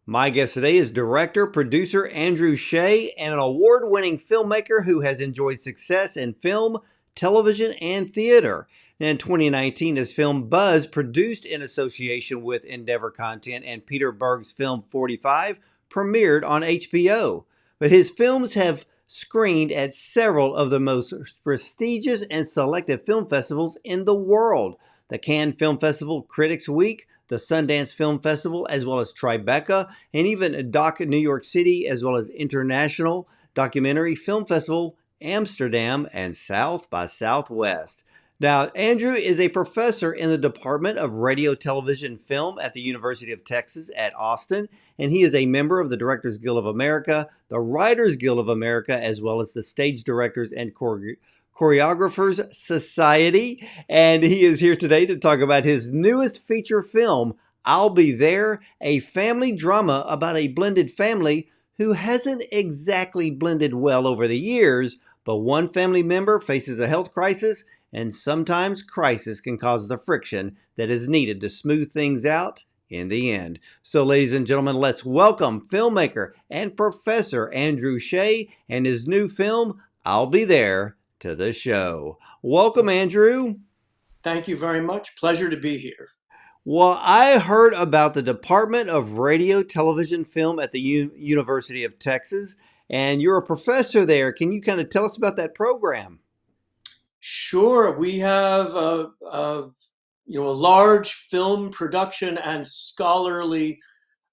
My guest today is director, producer Andrew Shea, and an award-winning filmmaker who has enjoyed success in film, television, and theater. In 2019, his film Buzz, produced in association with Endeavor Content and Peter Berg's film 45, premiered on HBO. But his films have screened at several of the most prestigious and selective film festivals in the world: the Cannes Film Festival Critics Week, the Sundance Film Festival, as well as Tribeca, and even DOC New York City, as well as International Documentary Film Festival, Amsterdam, and South by Southwest. Now, Andrew is a professor in the Department of Radio, Television, Film at the University of Texas at Austin, and he is a member of the Directors Guild of America, the Writers Guild of America, as well as the Stage Directors and Choreographers Society. And he is here today to talk about his newest feature film, I'll Be There, a family drama about a blended family who hasn't exactly blended well over the years, but one family member faces a health crisis, and sometimes crisis can cause the friction that is needed to smooth things out in the end. So, ladies and gentlemen, let's welcome filmmaker and professor Andrew Shea and his new film, I'll Be There, to the show. Welcome, Andrew. Thank you very much. Pleasure to be here. Well, I heard about the Department of Radio, Television, Film at the University of Texas, and you're a professor there. Can you kind of tell us about that program? Sure. We have a large film production and scholarly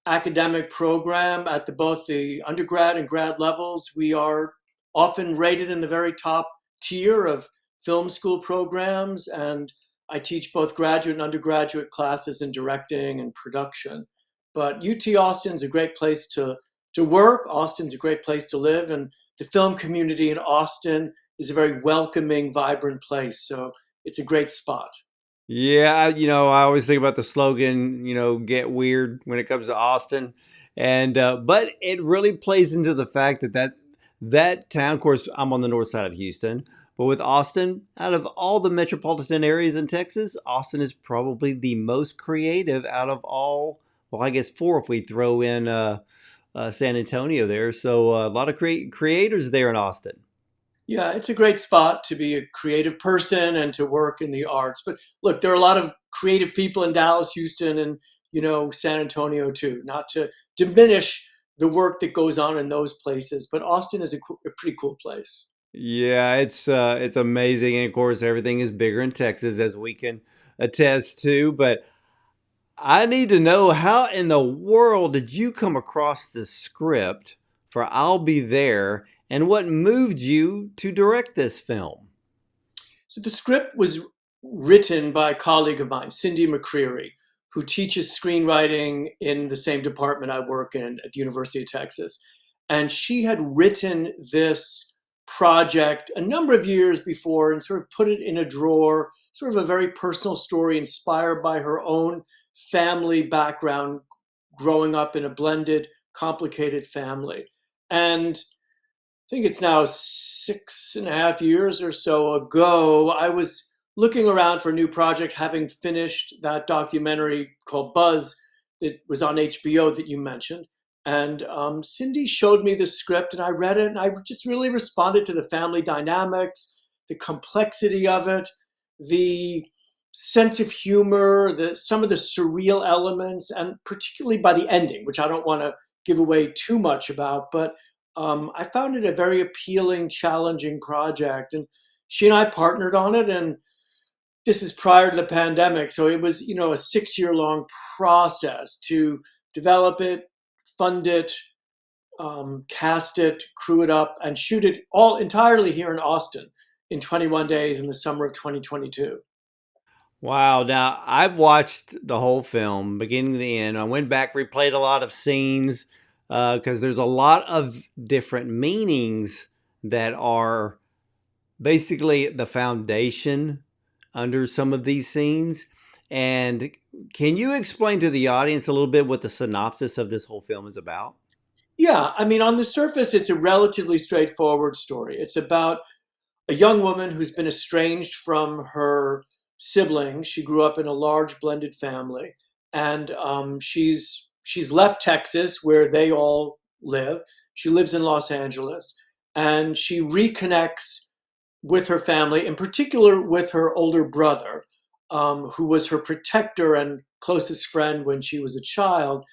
academic program at both the undergrad and grad levels. We are often rated in the very top tier of film school programs, and I teach both graduate and undergraduate classes in directing and production. But UT Austin's a great place to work. Austin's a great place to live, and the film community in Austin is a very welcoming, vibrant place. So it's a great spot. Yeah, I always think about the slogan, get weird when it comes to Austin. And but it really plays into the fact that town, of course, I'm on the north side of Houston, but with Austin, out of all the metropolitan areas in Texas, Austin is probably the most creative out of all. Well, I guess four if we throw in San Antonio there. So a lot of creators there in Austin. Yeah, it's a great spot to be a creative person and to work in the arts. But look, there are a lot of creative people in Dallas, Houston, and San Antonio too. Not to diminish the work that goes on in those places, but Austin is a pretty cool place. Yeah, it's amazing, and of course, everything is bigger in Texas, as we can attest to. But I need to know, how in the world did you come across the script for I'll Be There, and what moved you to direct this film? So the script was written by a colleague of mine, Cindy McCreary, who teaches screenwriting in the same department I work in at the University of Texas. And she had written this project a number of years before and sort of put it in a drawer, sort of a very personal story inspired by her own family background, growing up in a blended, complicated family. And I think it's now 6.5 years or so ago, I was looking around for a new project, having finished that documentary called Buzz that was on HBO that you mentioned. And Cindy showed me the script, and I read it, and I just really responded to the family dynamics, the complexity of it, the sense of humor, some of the surreal elements, and particularly by the ending, which I don't want to give away too much about, but I found it a very appealing, challenging project. And she and I partnered on it, and this is prior to the pandemic. So it was, a 6-year long process to develop it, fund it, cast it, crew it up, and shoot it all entirely here in Austin in 21 days in the summer of 2022. Wow. Now, I've watched the whole film, beginning to the end. I went back, replayed a lot of scenes, because there's a lot of different meanings that are basically the foundation under some of these scenes. And can you explain to the audience a little bit what the synopsis of this whole film is about? Yeah, I mean, on the surface, it's a relatively straightforward story. It's about a young woman who's been estranged from her siblings. She grew up in a large blended family, and she's left Texas where they all live. She lives in Los Angeles, and she reconnects with her family, in particular with her older brother, who was her protector and closest friend when she was a child.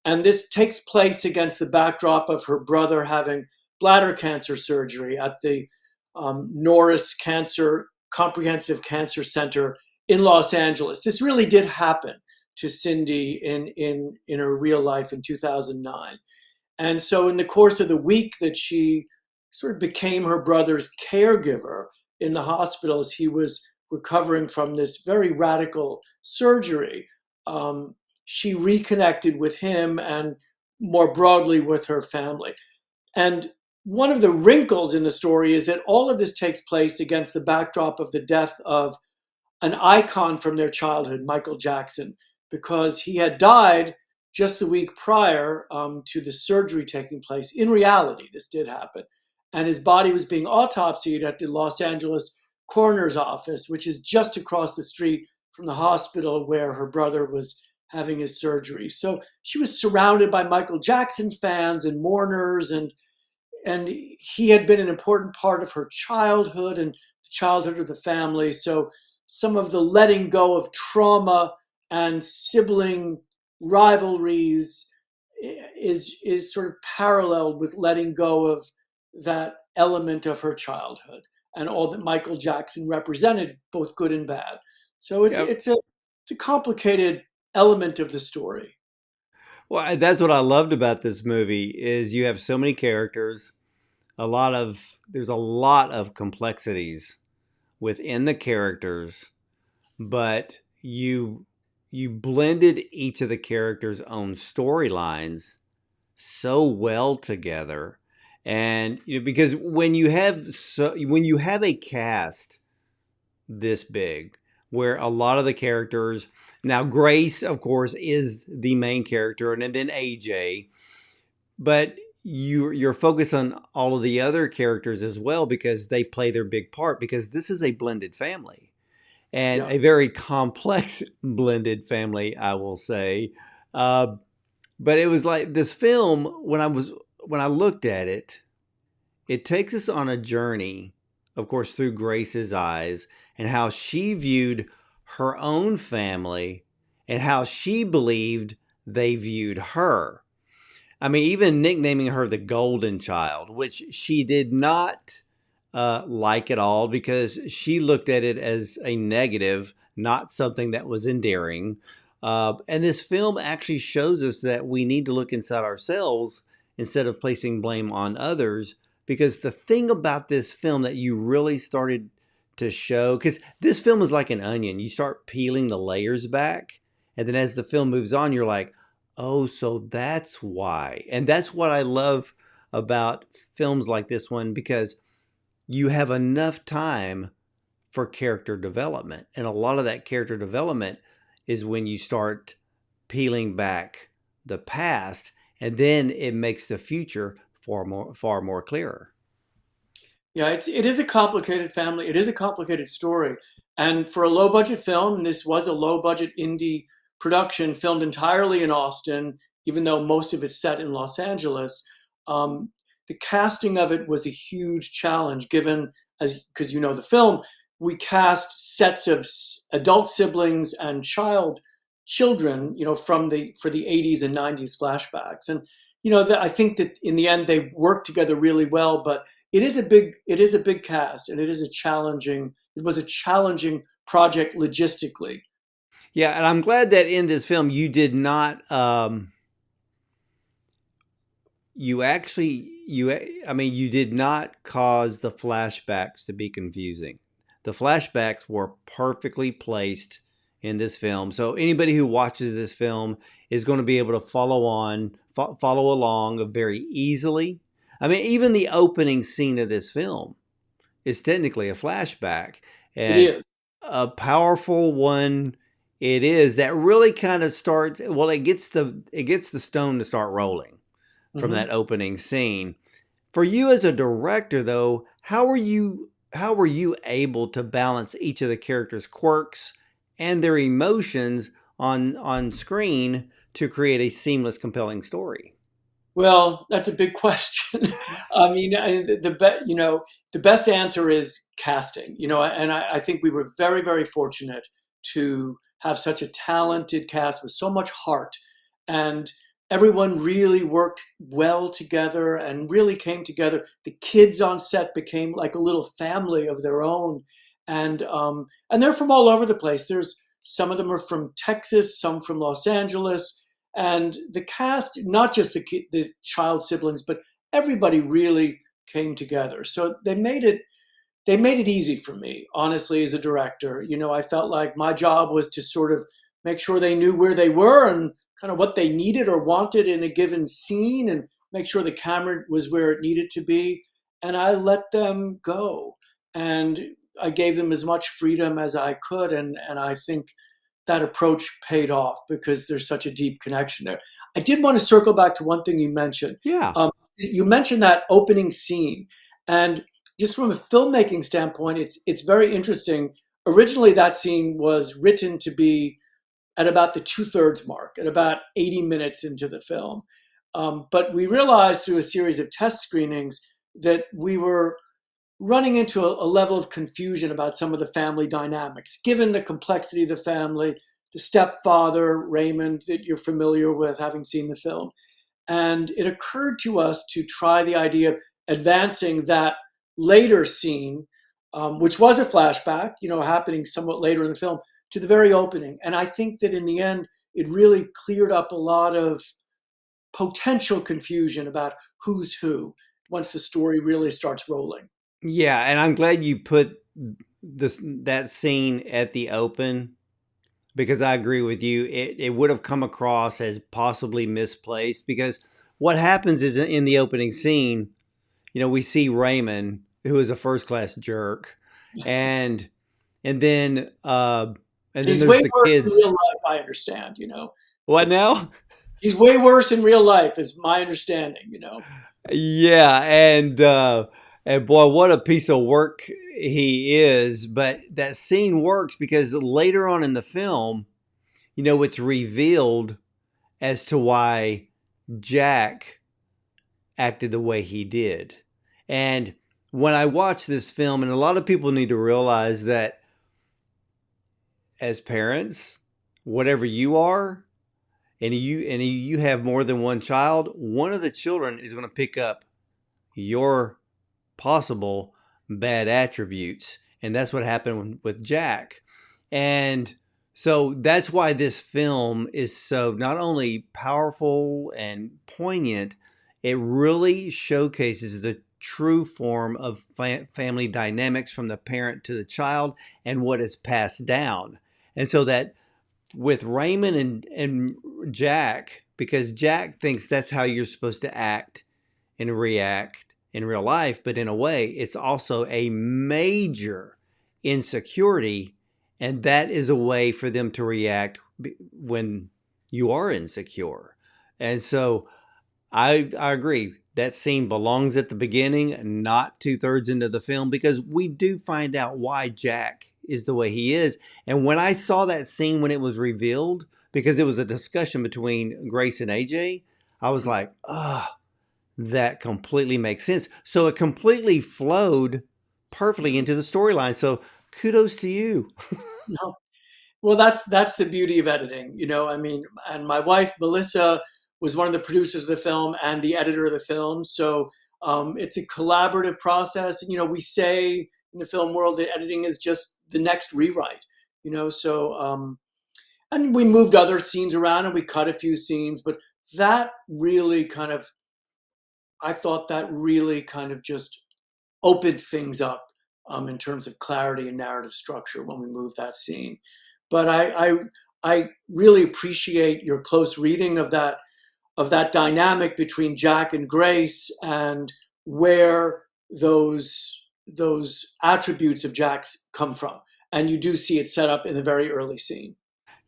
And this takes place against the backdrop of her brother having bladder cancer surgery at the Norris Cancer Comprehensive Cancer Center in Los Angeles. This really did happen to Cindy in her real life in 2009. And so, in the course of the week that she sort of became her brother's caregiver in the hospital as he was recovering from this very radical surgery, um, she reconnected with him and more broadly with her family. And one of the wrinkles in the story is that all of this takes place against the backdrop of the death of an icon from their childhood, Michael Jackson, because he had died just the week prior to the surgery taking place. In reality, this did happen. And his body was being autopsied at the Los Angeles coroner's office, which is just across the street from the hospital where her brother was having his surgery. So she was surrounded by Michael Jackson fans and mourners, and he had been an important part of her childhood and the childhood of the family. So some of the letting go of trauma and sibling rivalries is sort of paralleled with letting go of that element of her childhood and all that Michael Jackson represented, both good and bad. So Yeah. it's a complicated element of the story. Well, that's what I loved about this movie is you have so many characters, there's a lot of complexities within the characters, but you blended each of the characters' own storylines so well together. And because when you have a cast this big where a lot of the characters, now Grace of course is the main character, and then AJ, but you're focused on all of the other characters as well because they play their big part, because this is a blended family and Yeah. a very complex blended family, I will say. uh, but it was like this film, when I looked at it, it takes us on a journey, of course, through Grace's eyes and how she viewed her own family and how she believed they viewed her. I mean, even nicknaming her the golden child, which she did not like at all, because she looked at it as a negative, not something that was endearing. And this film actually shows us that we need to look inside ourselves instead of placing blame on others. Because the thing about this film that you really started to show, because this film is like an onion, you start peeling the layers back. And then as the film moves on, you're like, oh, so that's why. And that's what I love about films like this one, because you have enough time for character development. And a lot of that character development is when you start peeling back the past, and then it makes the future far more clearer. Yeah, it is a complicated family. It is a complicated story. And for a low budget film, and this was a low budget indie production filmed entirely in Austin, even though most of it's set in Los Angeles, um, the casting of it was a huge challenge given, as because you know the film, we cast sets of adult siblings and children, you know, from the for the 80s and 90s flashbacks. And you know, I think that in the end they worked together really well, but it is a big cast, and it was a challenging project logistically. Yeah, and I'm glad that in this film you did not you actually you I mean you did not cause the flashbacks to be confusing. The flashbacks were perfectly placed in this film, so anybody who watches this film is going to be able to follow along very easily. I mean, even the opening scene of this film is technically a flashback, It and is. a powerful one it is that really kind of starts. Well, it gets the stone to start rolling from Hmm. that opening scene. For you as a director, though, how were you able to balance each of the characters' quirks and their emotions on screen to create a seamless, compelling story? Well, that's a big question. I mean, the best answer is casting. And I think we were very, very fortunate to have such a talented cast with so much heart, and everyone really worked well together and really came together. The kids on set became like a little family of their own, and they're from all over the place. There's some of them are from Texas, some from Los Angeles, and the cast, not just the child siblings, but everybody really came together. So they made it easy for me, honestly, as a director. I felt like my job was to sort of make sure they knew where they were and kind of what they needed or wanted in a given scene, and make sure the camera was where it needed to be. And I let them go. And I gave them as much freedom as I could. And I think that approach paid off because there's such a deep connection there. I did want to circle back to one thing you mentioned. Yeah. You mentioned that opening scene, and just from a filmmaking standpoint, it's very interesting. Originally, that scene was written to be at about the 2/3 mark, at about 80 minutes into the film. But we realized through a series of test screenings that we were running into a level of confusion about some of the family dynamics, given the complexity of the family, the stepfather, Raymond, that you're familiar with having seen the film. And it occurred to us to try the idea of advancing that later scene, which was a flashback, happening somewhat later in the film, to the very opening. And I think that in the end, it really cleared up a lot of potential confusion about who's who once the story really starts rolling. Yeah, and I'm glad you put that scene at the open because I agree with you. It would have come across as possibly misplaced because what happens is in the opening scene, we see Raymond, who is a first class jerk, and and then and then He's there's way the worse in kids. real life, I understand. What now? He's way worse in real life, is my understanding. Yeah, and boy, what a piece of work he is. But that scene works because later on in the film, it's revealed as to why Jack acted the way he did. And when I watch this film, and a lot of people need to realize that as parents, whatever you are, and you have more than one child, one of the children is going to pick up your possible bad attributes. And that's what happened with Jack. And so that's why this film is so not only powerful and poignant, it really showcases the true form of family dynamics from the parent to the child and what is passed down. And so that with Raymond and Jack, because Jack thinks that's how you're supposed to act and react in real life, but in a way, it's also a major insecurity. And that is a way for them to react when you are insecure. And so I agree. That scene belongs at the beginning, not 2/3 into the film, because we do find out why Jack is the way he is. And when I saw that scene when it was revealed, because it was a discussion between Grace and AJ, I was like, oh, that completely makes sense. So it completely flowed perfectly into the storyline. So kudos to you. No. Well, that's the beauty of editing. I mean, and my wife Melissa was one of the producers of the film and the editor of the film. So it's a collaborative process. And we say in the film world that editing is just the next rewrite. So and we moved other scenes around and we cut a few scenes, but that really kind of I thought that really kind of just opened things up in terms of clarity and narrative structure when we moved that scene. But I really appreciate your close reading of that dynamic between Jack and Grace, and where those attributes of Jack's come from. And you do see it set up in the very early scene.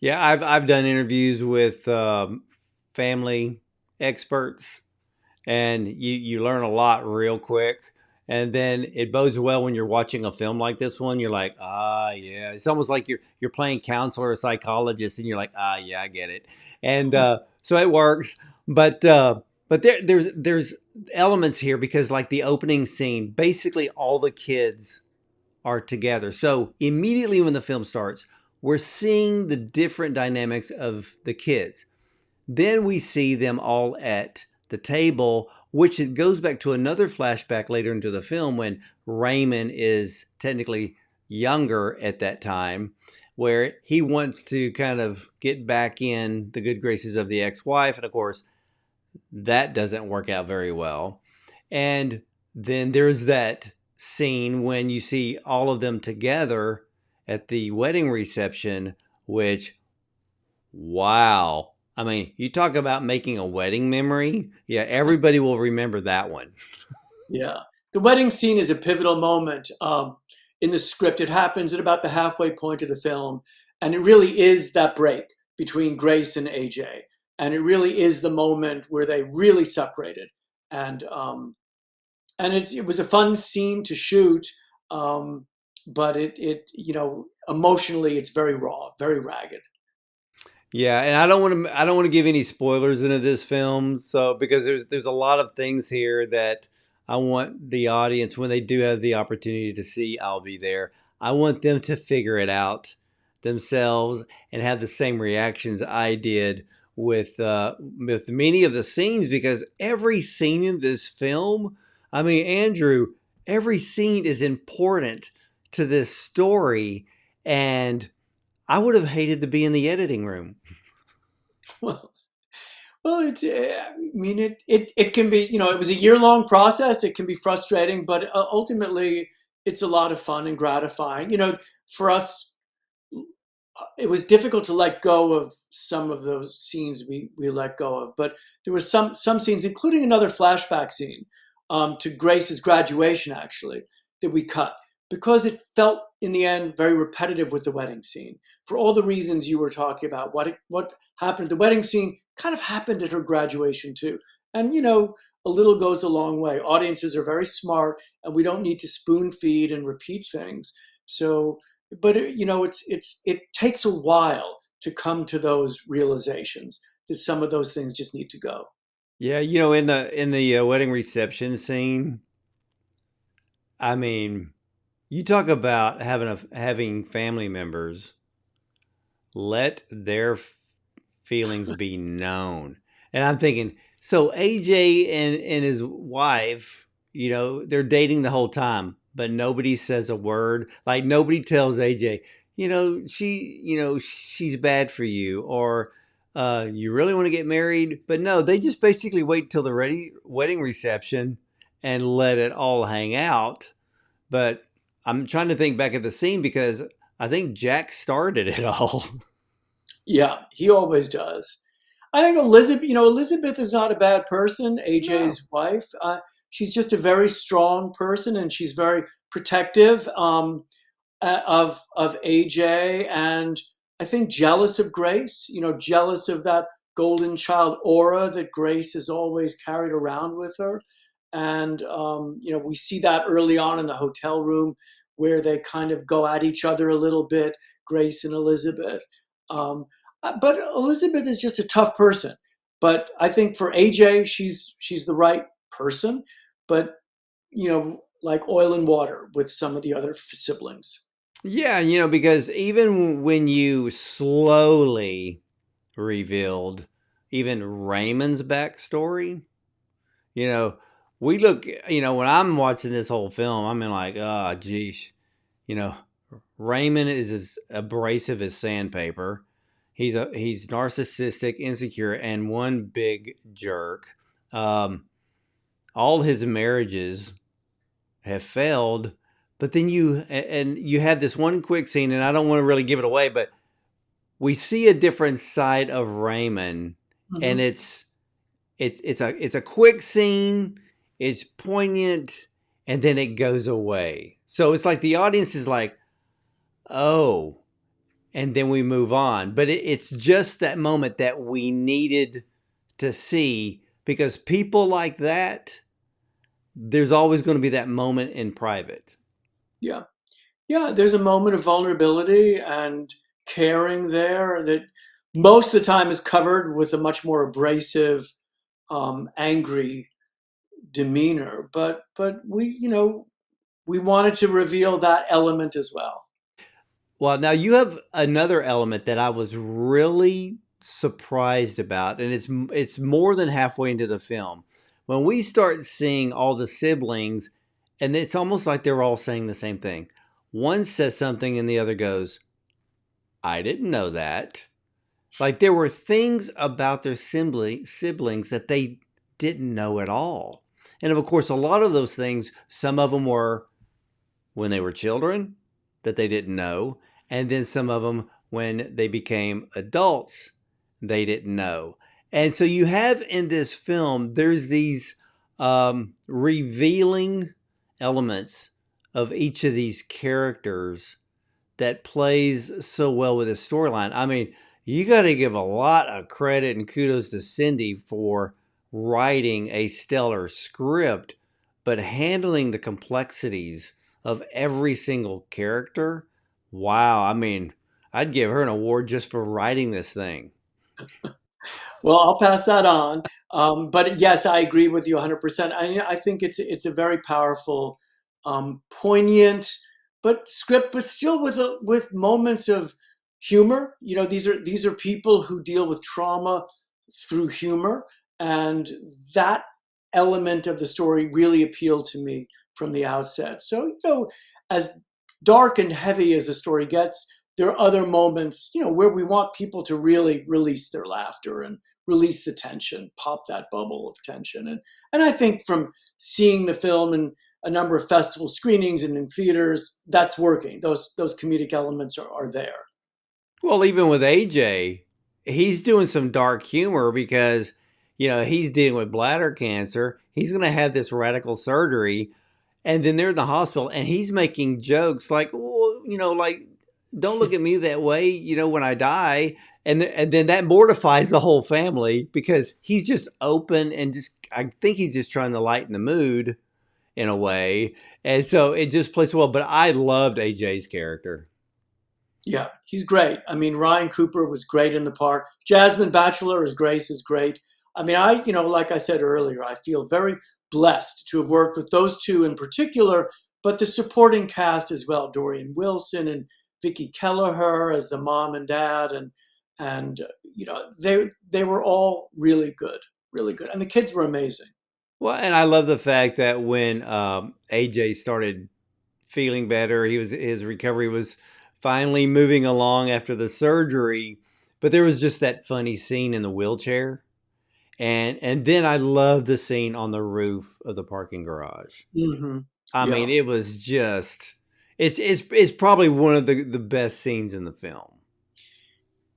Yeah, I've done interviews with family experts, and you learn a lot real quick. And then it bodes well when you're watching a film like this one. You're like, ah, yeah. It's almost like you're playing counselor or psychologist, and you're like, ah, yeah, I get it. And so it works. But there's elements here because like the opening scene, basically all the kids are together. So immediately when the film starts, we're seeing the different dynamics of the kids. Then we see them all at the table, which it goes back to another flashback later into the film when Raymond is technically younger at that time, where he wants to kind of get back in the good graces of the ex-wife. And of course, that doesn't work out very well. And then there's that scene when you see all of them together at the wedding reception, which, wow. I mean, you talk about making a wedding memory. Yeah, everybody will remember that one. Yeah. The wedding scene is a pivotal moment in the script. It happens at about the halfway point of the film, and it really is that break between Grace and AJ. And it really is the moment where they really separated. And it was a fun scene to shoot, but emotionally it's very raw, very ragged. Yeah, and I don't want to give any spoilers into this film, so because there's a lot of things here that I want the audience when they do have the opportunity to see I'll be there. I want them to figure it out themselves and have the same reactions I did with many of the scenes because every scene in this film, I mean, Andrew, every scene is important to this story and I would have hated to be in the editing room. Well, I mean, it can be, it was a year-long process. It can be frustrating, but ultimately it's a lot of fun and gratifying. For us, it was difficult to let go of some of those scenes we let go of, but there were some scenes, including another flashback scene to Grace's graduation, actually, that we cut because it felt in the end very repetitive with the wedding scene for all the reasons you were talking about. What happened at the wedding scene kind of happened at her graduation too, and a little goes a long way. Audiences are very smart, and we don't need to spoon feed and repeat things. So but it takes a while to come to those realizations that some of those things just need to go. Yeah, in the wedding reception scene, I mean, you talk about having family members let their feelings be known. And I'm thinking, so AJ and his wife, they're dating the whole time, but nobody says a word. Like nobody tells AJ, she's bad for you or you really want to get married, but no, they just basically wait till the wedding reception and let it all hang out. But I'm trying to think back at the scene because I think Jack started it all. Yeah, he always does. I think Elizabeth is not a bad person, No. AJ's wife. She's just a very strong person, and she's very protective of AJ, and I think jealous of Grace. Jealous of that golden child aura that Grace has always carried around with her. And we see that early on in the hotel room where they kind of go at each other a little bit, Grace and Elizabeth. Um, but Elizabeth is just a tough person. But I think for AJ, she's the right person. But like oil and water with some of the other siblings. Yeah, because even when you slowly revealed even Raymond's backstory, you know, we look, when I'm watching this whole film, I'm in like, oh, geez, you know, Raymond is as abrasive as sandpaper. He's narcissistic, insecure, and one big jerk. Um, all his marriages have failed, but then you have this one quick scene, and I don't want to really give it away, but we see a different side of Raymond, and Mhm. it's a quick scene, it's poignant, and then it goes away. So it's like the audience is like, oh, and then we move on. But it's just that moment that we needed to see, because people like that, there's always going to be that moment in private. Yeah. Yeah, there's a moment of vulnerability and caring there that most of the time is covered with a much more abrasive, angry demeanor. But we, we wanted to reveal that element as well. Well, now you have another element that I was really surprised about, and it's more than halfway into the film. When we start seeing all the siblings, and it's almost like they're all saying the same thing. One says something and the other goes, "I didn't know that." Like there were things about their siblings that they didn't know at all. And of course, a lot of those things, some of them were when they were children that they didn't know. And then some of them when they became adults, they didn't know. And so you have in this film, there's these revealing elements of each of these characters that plays so well with the storyline. I mean, you got to give a lot of credit and kudos to Cindy for writing a stellar script, but handling the complexities of every single character. Wow. I mean, I'd give her an award just for writing this thing. Well, I'll pass that on. But yes, I agree with you 100%. I think it's a very powerful, poignant, but script, but still with moments of humor. These are people who deal with trauma through humor, and that element of the story really appealed to me from the outset. So, as dark and heavy as the story gets, there are other moments, where we want people to really release their laughter and release the tension, pop that bubble of tension. And I think from seeing the film in a number of festival screenings and in theaters, that's working. Those comedic elements are there. Well, even with AJ, he's doing some dark humor because, he's dealing with bladder cancer. He's going to have this radical surgery. And then they're in the hospital and he's making jokes like, well, like, don't look at me that way, when I die. And then that mortifies the whole family because he's just open and I think he's just trying to lighten the mood in a way. And so it just plays well. But I loved AJ's character. Yeah, he's great. I mean, Ryan Cooper was great in the part. Jasmine Batchelor as Grace is great. I mean, like I said earlier, I feel very blessed to have worked with those two in particular, but the supporting cast as well, Dorian Wilson and Vicky Kelleher as the mom and dad, and they were all really good, really good, and the kids were amazing. Well, and I love the fact that when AJ started feeling better, his recovery was finally moving along after the surgery. But there was just that funny scene in the wheelchair. And then I love the scene on the roof of the parking garage. Hmm. I mean, Yeah. it was just it's probably one of the best scenes in the film.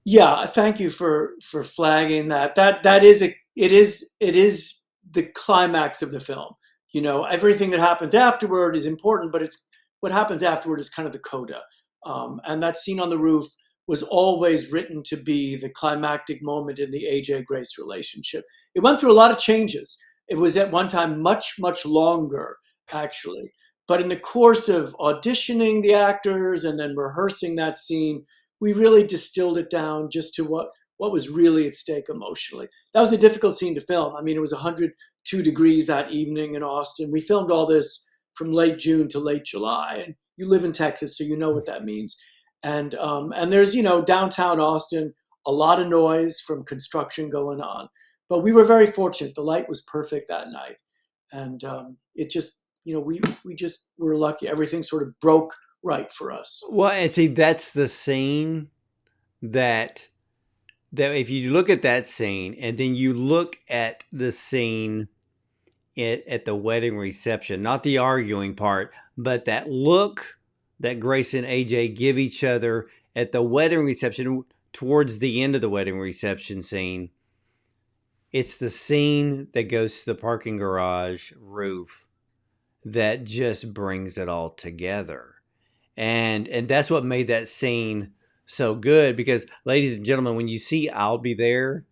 Yeah, thank you for flagging that. That is it is the climax of the film. Everything that happens afterward is important, but it's what happens afterward is kind of the coda. And that scene on the roof was always written to be the climactic moment in the AJ Grace relationship. It went through a lot of changes. It was at one time much longer, actually. But in the course of auditioning the actors and then rehearsing that scene, we really distilled it down just to what was really at stake emotionally. That was a difficult scene to film. I mean, it was 102 degrees that evening in Austin. We filmed all this from late June to late July, and you live in Texas, so you know what that means. And there's downtown Austin, a lot of noise from construction going on, but we were very fortunate. The light was perfect that night, and it just we just were lucky. Everything sort of broke right for us. Well, and see, that's the scene that if you look at that scene and then you look at the scene at the wedding reception, not the arguing part, but that look that Grace and AJ give each other at the wedding reception towards the end of the wedding reception scene. It's the scene that goes to the parking garage roof that just brings it all together. And that's what made that scene so good because, ladies and gentlemen, when you see I'll Be There,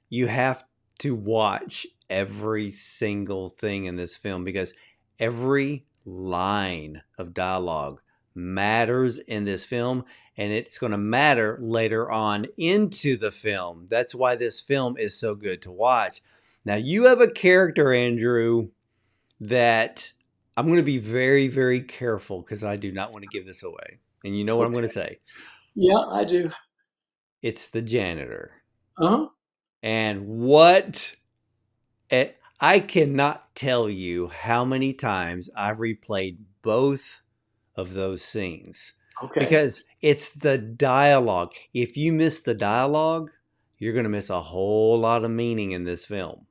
you have to watch every single thing in this film because every line of dialogue matters in this film, and it's going to matter later on into the film. That's why this film is so good to watch. Now, you have a character, Andrew, that I'm going to be very, very careful because I do not want to give this away. And you know what I'm going to Okay. say. Yeah, I do. It's the janitor. Uh-huh. And what I cannot tell you how many times I've replayed both of those scenes Okay. because it's the dialogue. If you miss the dialogue, you're going to miss a whole lot of meaning in this film.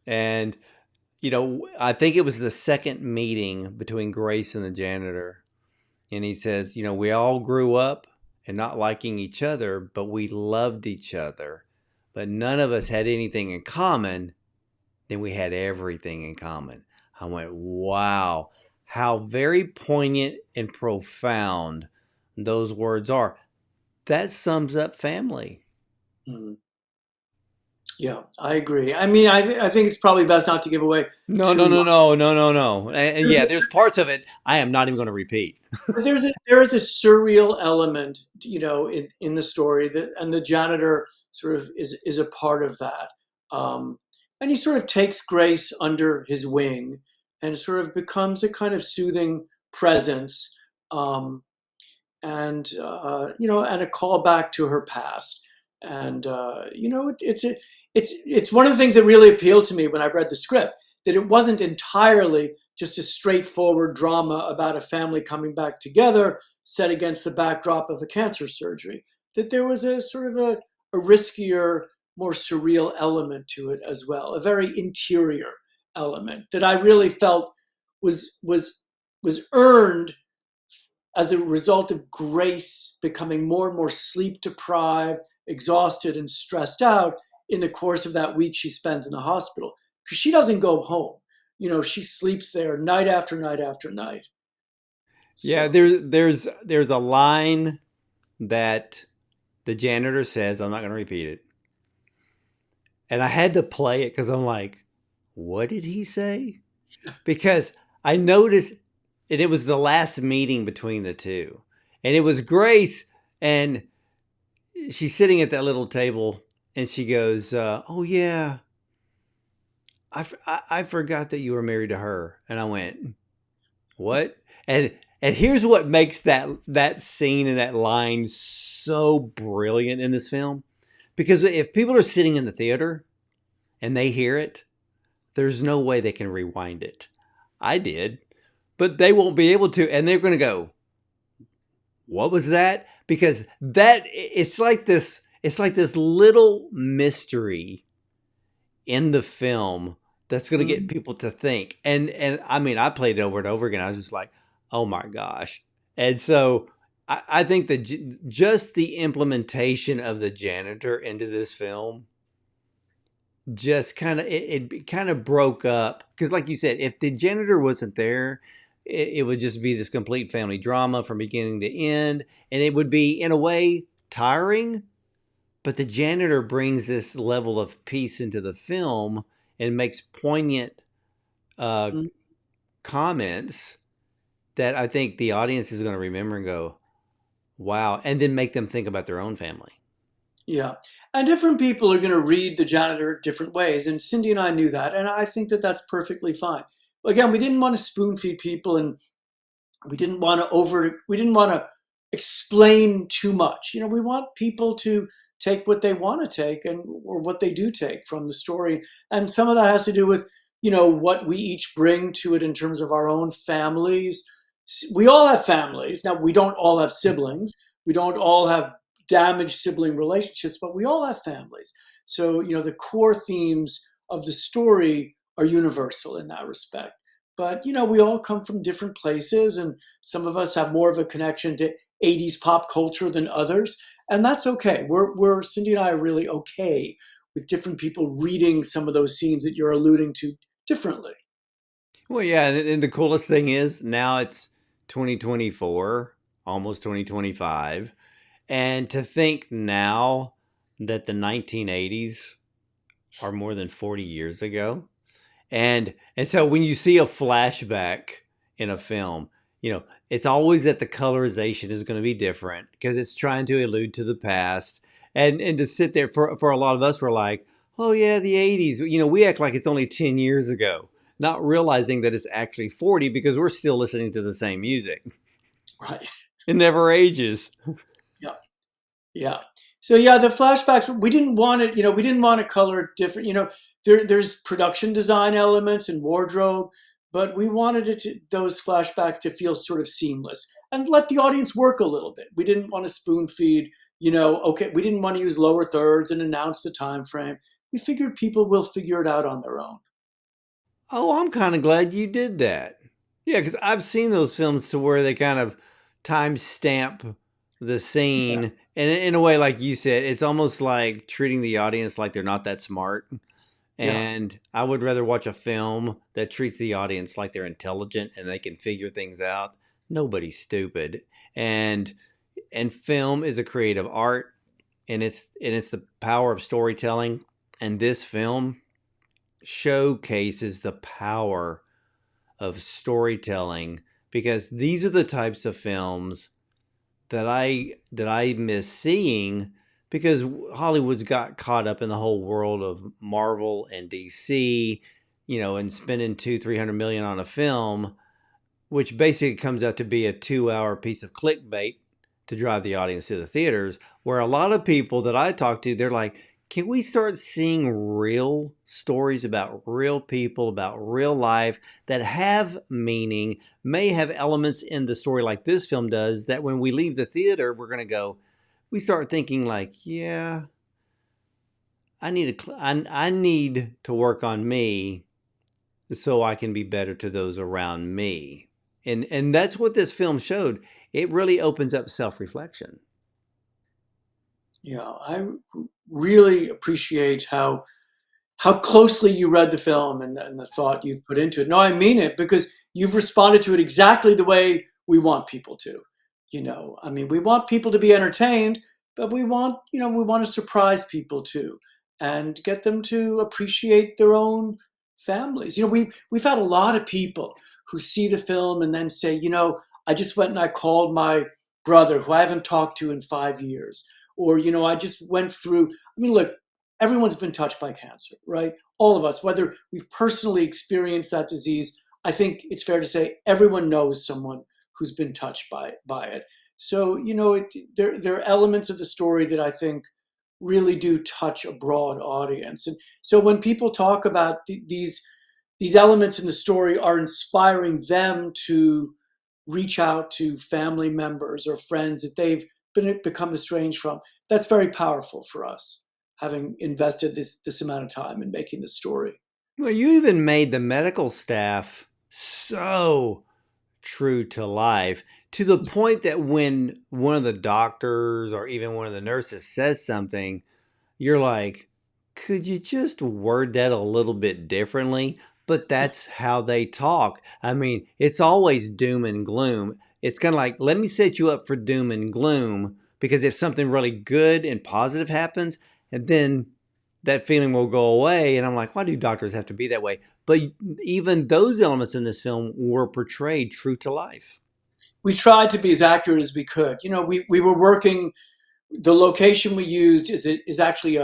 And, I think it was the second meeting between Grace and the janitor. And he says, we all grew up and not liking each other, but we loved each other. But none of us had anything in common. Then we had everything in common. I went, wow, how very poignant and profound those words are. That sums up family. Mhm. Yeah, I agree. I mean, I think it's probably best not to give away No, no, too no, much. no, no, no, no. And There's yeah, a, there's parts of it I am not even going to repeat. there is a surreal element, in the story that, and the janitor sort of is a part of that. And he sort of takes Grace under his wing and sort of becomes a kind of soothing presence. Um, and a callback to her past. And it's one of the things that really appealed to me when I read the script, that it wasn't entirely just a straightforward drama about a family coming back together set against the backdrop of a cancer surgery. That there was a sort of a riskier, more surreal element to it as well, a very interior element that I really felt was earned as a result of Grace becoming more and more sleep deprived, exhausted, and stressed out in the course of that week she spends in the hospital. Because she doesn't go home. She sleeps there night after night after night. Yeah, So, there's a line that the janitor says, I'm not going to repeat it. And I had to play it because I'm like, what did he say? Because I noticed, and it was the last meeting between the two. And it was Grace, and she's sitting at that little table, and she goes, oh, yeah, I forgot that you were married to her. And I went, what? And here's what makes that scene and that line so brilliant in this film. Because if people are sitting in the theater and they hear it, there's no way they can rewind it. I did, but they won't be able to, and they're going to go, "What was that?" Because it's like this little mystery in the film that's going to get mm, people to think. And I mean, I played it over and over again. I was just like, "Oh my gosh!" And so I think that just the implementation of the janitor into this film just it kind of broke up because, like you said, if the janitor wasn't there, it would just be this complete family drama from beginning to end, and it would be in a way tiring. But the janitor brings this level of peace into the film and makes poignant uh, mm, comments that I think the audience is going to remember and go, "Wow!" and then make them think about their own family. yeah. And different people are going to read the janitor different ways. And Cindy and I knew that. And I think that that's perfectly fine. Again, we didn't want to spoon feed people, and we didn't want to explain too much. We want people to take what they want to take, and or what they do take from the story. And some of that has to do with what we each bring to it in terms of our own families. We all have families. Now, we don't all have siblings. We don't all have damaged sibling relationships, but we all have families. So the core themes of the story are universal in that respect. But we all come from different places, and some of us have more of a connection to 80s pop culture than others, and that's okay. We're Cindy and I are really okay with different people reading some of those scenes that you're alluding to differently. Well, yeah, and the coolest thing is now it's 2024, almost 2025, And to think now that the 1980s are more than 40 years ago. And so when you see a flashback in a film, it's always that the colorization is going to be different because it's trying to allude to the past. And to sit there for a lot of us, we're like, oh yeah, the 80s. We act like it's only 10 years ago, not realizing that it's actually 40 because we're still listening to the same music. Right. It never ages. Yeah. Yeah. So yeah, the flashbacks, we didn't want it, we didn't want to color it different. There's production design elements and wardrobe, but we wanted those flashbacks to feel sort of seamless and let the audience work a little bit. We didn't want to spoon feed, okay, we didn't want to use lower thirds and announce the time frame. We figured people will figure it out on their own. Oh, I'm kind of glad you did that. Yeah, because I've seen those films to where they kind of time stamp the Yeah. scene. And in a way, like you said, it's almost like treating the audience like they're not that smart. Yeah. And I would rather watch a film that treats the audience like they're intelligent and they can figure things out. Nobody's stupid. And and film is a creative art, and it's the power of storytelling. And this film showcases the power of storytelling because these are the types of films that I miss seeing because Hollywood's got caught up in the whole world of Marvel and DC, and spending 200-300 million on a film, which basically comes out to be a 2 hour piece of clickbait to drive the audience to the theaters. Where a lot of people that I talk to, they're like, can we start seeing real stories about real people, about real life that have meaning, may have elements in the story like this film does, that when we leave the theater, we start thinking like, yeah, I need to work on me so I can be better to those around me. And that's what this film showed. It really opens up self-reflection. Yeah. I really appreciate how closely you read the film and the thought you've put into it. No, I mean it because you've responded to it exactly the way we want people to. I mean, we want people to be entertained, but we want to surprise people too and get them to appreciate their own families. We've had a lot of people who see the film and then say, I just went and I called my brother who I haven't talked to in 5 years. Or, I just went through, I mean, look, everyone's been touched by cancer, right? All of us, whether we've personally experienced that disease, I think it's fair to say everyone knows someone who's been touched by it. So, there are elements of the story that I think really do touch a broad audience. And so when people talk about these elements in the story are inspiring them to reach out to family members or friends that they've become estranged from, that's very powerful for us, having invested this amount of time in making the story. Well, you even made the medical staff so true to life to the point that when one of the doctors or even one of the nurses says something, you're like, could you just word that a little bit differently? But that's how they talk. I mean, it's always doom and gloom. It's kind of like, let me set you up for doom and gloom because if something really good and positive happens, and then that feeling will go away. And I'm like, why do doctors have to be that way? But even those elements in this film were portrayed true to life. We tried to be as accurate as we could. We were working. The location we used is actually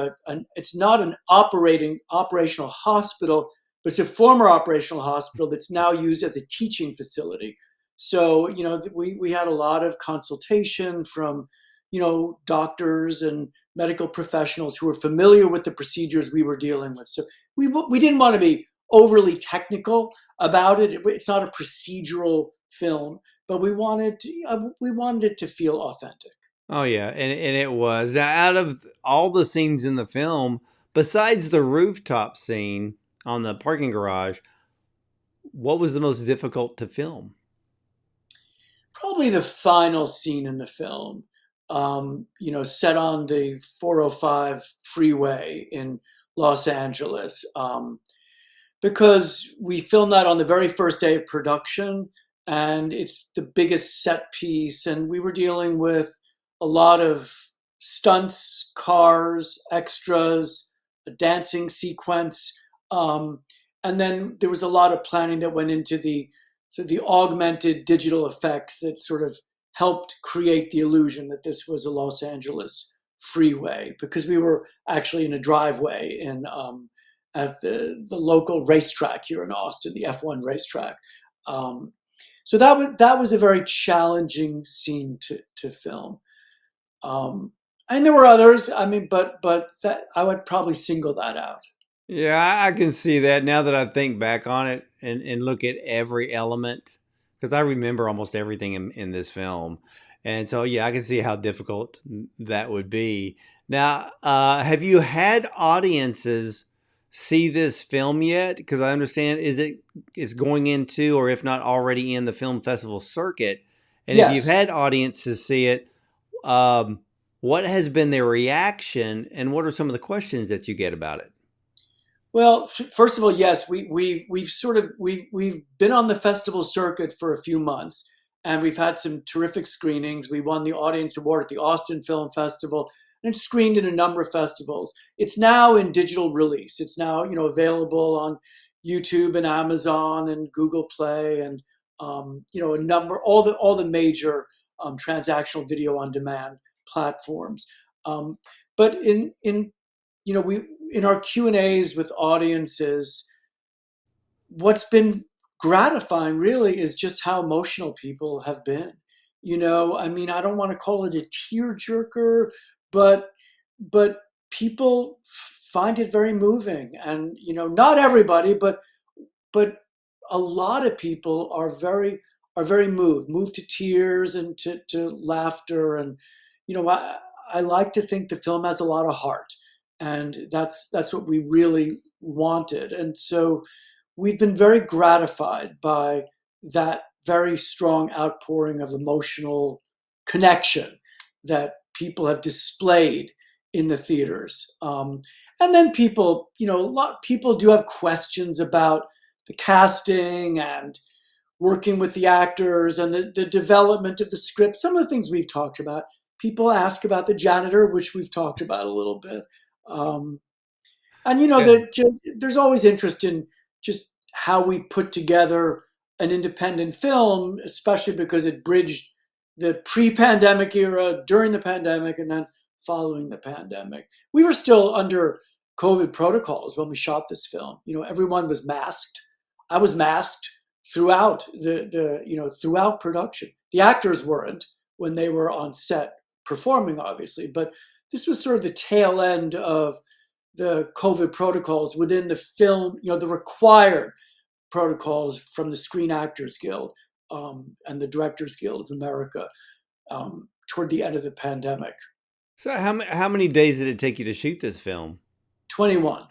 it's not an operational hospital, but it's a former operational hospital that's now used as a teaching facility. So we had a lot of consultation from doctors and medical professionals who were familiar with the procedures we were dealing with. So we didn't want to be overly technical about it. It's not a procedural film, but we wanted it to feel authentic. Oh yeah, and it was. Now out of all the scenes in the film, besides the rooftop scene on the parking garage, what was the most difficult to film? Probably the final scene in the film, set on the 405 freeway in Los Angeles, because we filmed that on the very first day of production, and it's the biggest set piece, and we were dealing with a lot of stunts, cars, extras, a dancing sequence, um, and then there was a lot of planning that went into the augmented digital effects that sort of helped create the illusion that this was a Los Angeles freeway, because we were actually in a driveway in at the local racetrack here in Austin, the F1 racetrack. Um, so that was a very challenging scene to film. Um, and there were others. I mean, but that I would probably single that out. Yeah, I can see that now that I think back on it and look at every element, because I remember almost everything in this film. And so, yeah, I can see how difficult that would be. Now, have you had audiences see this film yet? Because I understand is going into, or if not already in, the film festival circuit. And if you've Yes. had audiences see it, um, what has been their reaction, and what are some of the questions that you get about it? Well, first of all, yes, we've been on the festival circuit for a few months, and we've had some terrific screenings. We won the audience award at the Austin Film Festival, and it's screened in a number of festivals. It's now in digital release. It's now available on YouTube and Amazon and Google Play, and a number all the major transactional video on demand platforms. Um, but in we in our Q&As with audiences, what's been gratifying really is just how emotional people have been. I mean, I don't want to call it a tearjerker, but but people find it very moving, and not everybody, but a lot of people are very moved to tears and to laughter. And I like to think the film has a lot of heart, and that's what we really wanted. And so we've been very gratified by that very strong outpouring of emotional connection that people have displayed in the theaters. And then a lot of people do have questions about the casting and working with the actors and the development of the script. Some of the things we've talked about. People ask about the janitor, which we've talked about a little bit. Um, and Yeah. there's always interest in just how we put together an independent film, especially because it bridged the pre-pandemic era, during the pandemic, and then following the pandemic. We were still under COVID protocols when we shot this film. Everyone was masked. I was masked throughout throughout production. The actors weren't when they were on set performing, obviously, but this was sort of the tail end of the COVID protocols within the film, the required protocols from the Screen Actors Guild and the Directors Guild of America toward the end of the pandemic. So how many days did it take you to shoot this film? 21,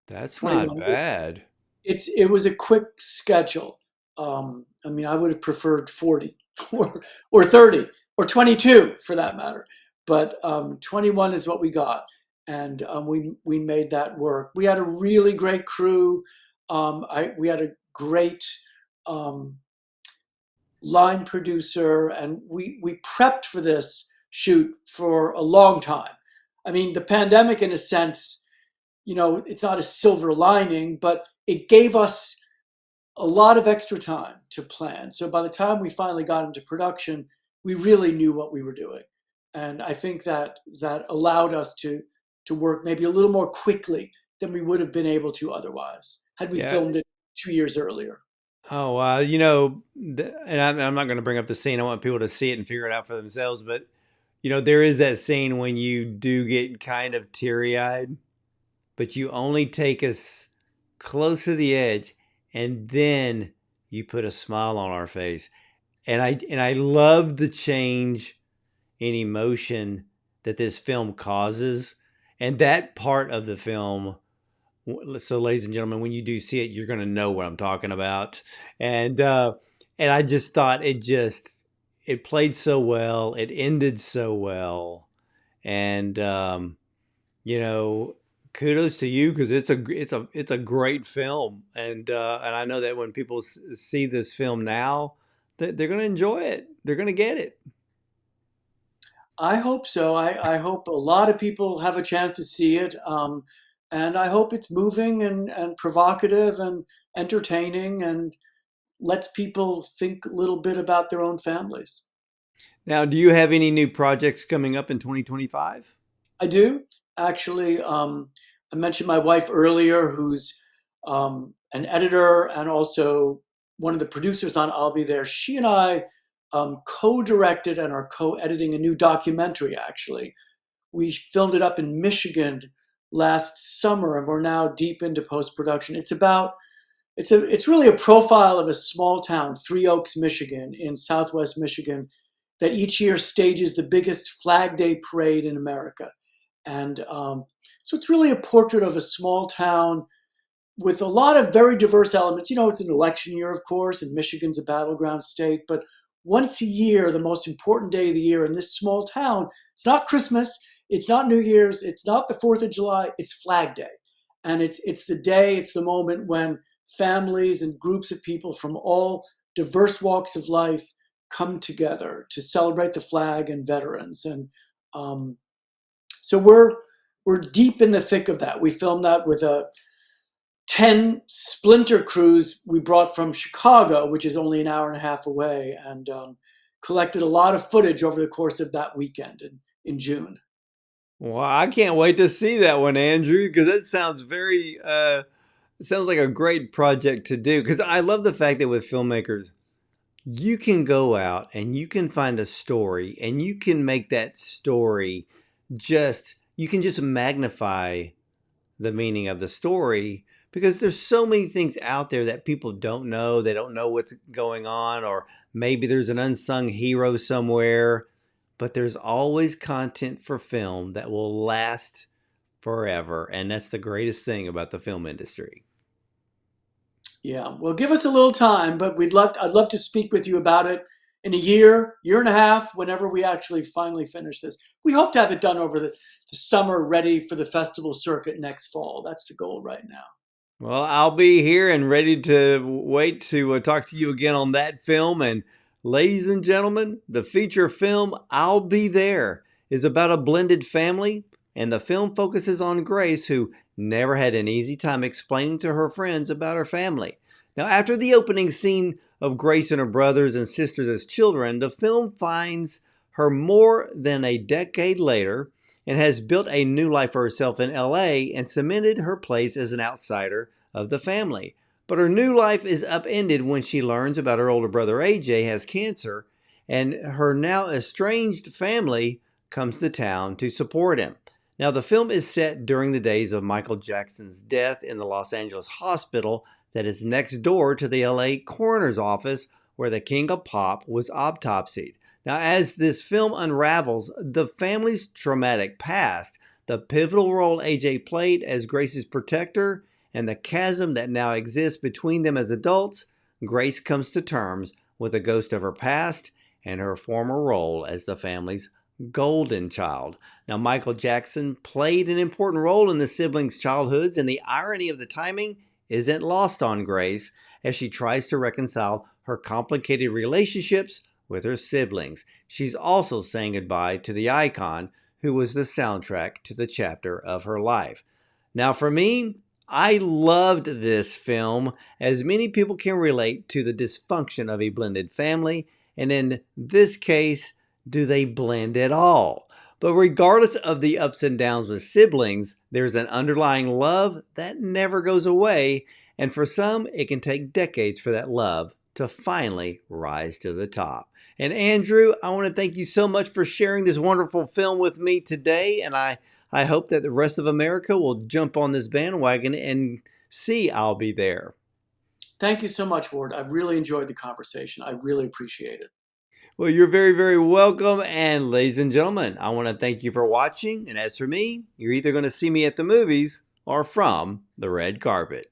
That's not 21. bad. It was a quick schedule. I mean, I would have preferred 40 or 30 or 22 for that matter, but 21 is what we got, and we made that work. We had a really great crew. We had a great um, line producer, and we prepped for this shoot for a long time. I mean, the pandemic, in a sense, it's not a silver lining, but it gave us a lot of extra time to plan. So by the time we finally got into production, we really knew what we were doing. And I think that allowed us to work maybe a little more quickly than we would have been able to otherwise had we Yeah. filmed it 2 years earlier. Oh, wow. And I'm not going to bring up the scene. I want people to see it and figure it out for themselves. But, there is that scene when you do get kind of teary eyed, but you only take us close to the edge and then you put a smile on our face. And I love the change in emotion that this film causes. And that part of the film, so ladies and gentlemen, when you do see it, you're going to know what I'm talking about. And I just thought it played so well, it ended so well. And you know kudos to you, because it's a great film. And I know that when people see this film now, they're going to enjoy it, they're going to get it. I hope so. I hope a lot of people have a chance to see it. And I hope it's moving and provocative and entertaining and lets people think a little bit about their own families. Now, do you have any new projects coming up in 2025? I do actually. I mentioned my wife earlier, who's an editor and also one of the producers on I'll Be There. She and I co-directed and are co-editing a new documentary. Actually, we filmed it up in Michigan last summer, and we're now deep into post-production. It's really a profile of a small town, Three Oaks, Michigan, in Southwest Michigan, that each year stages the biggest Flag Day parade in America. And so it's really a portrait of a small town with a lot of very diverse elements. You know, it's an election year, of course, and Michigan's a battleground state. But once a year, the most important day of the year in this small town, it's not Christmas, it's not New Year's, it's not the 4th of July, it's Flag Day. And it's the day, it's the moment when families and groups of people from all diverse walks of life come together to celebrate the flag and veterans. And um, so we're deep in the thick of that. We filmed that with a 10 splinter crews we brought from Chicago, which is only an hour and a half away, and collected a lot of footage over the course of that weekend in June. Well, I can't wait to see that one, Andrew, because that sounds very, it sounds like a great project to do. Because I love the fact that with filmmakers, you can go out and you can find a story and you can make that story you can just magnify the meaning of the story because there's so many things out there that people don't know. They don't know what's going on, or maybe there's an unsung hero somewhere, but there's always content for film that will last forever. And that's the greatest thing about the film industry. Yeah, well, give us a little time, but I'd love to speak with you about it in a year and a half, whenever we actually finally finish this. We hope to have it done over the summer, ready for the festival circuit next fall. That's the goal right now. Well, I'll be here and ready to wait to talk to you again on that film. And ladies and gentlemen, the feature film I'll Be There is about a blended family, and the film focuses on Grace, who never had an easy time explaining to her friends about her family. Now, after the opening scene of Grace and her brothers and sisters as children, the film finds her more than a decade later and has built a new life for herself in LA and cemented her place as an outsider of the family. But her new life is upended when she learns about her older brother AJ has cancer, and her now estranged family comes to town to support him. Now, the film is set during the days of Michael Jackson's death in the Los Angeles hospital that is next door to the LA coroner's office where the king of pop was autopsied. Now, as this film unravels the family's traumatic past, the pivotal role AJ played as Grace's protector, and the chasm that now exists between them as adults, Grace comes to terms with the ghost of her past and her former role as the family's golden child. Now, Michael Jackson played an important role in the siblings' childhoods, and the irony of the timing isn't lost on Grace as she tries to reconcile her complicated relationships with her siblings. She's also saying goodbye to the icon who was the soundtrack to the chapter of her life. Now, for me, I loved this film, as many people can relate to the dysfunction of a blended family, and in this case, do they blend at all? But regardless of the ups and downs with siblings, there's an underlying love that never goes away, and for some, it can take decades for that love to finally rise to the top. And Andrew, I want to thank you so much for sharing this wonderful film with me today, and I hope that the rest of America will jump on this bandwagon and see I'll Be There. Thank you so much, Ward. I've really enjoyed the conversation. I really appreciate it. Well, you're very, very welcome. And ladies and gentlemen, I want to thank you for watching. And as for me, you're either going to see me at the movies or from the red carpet.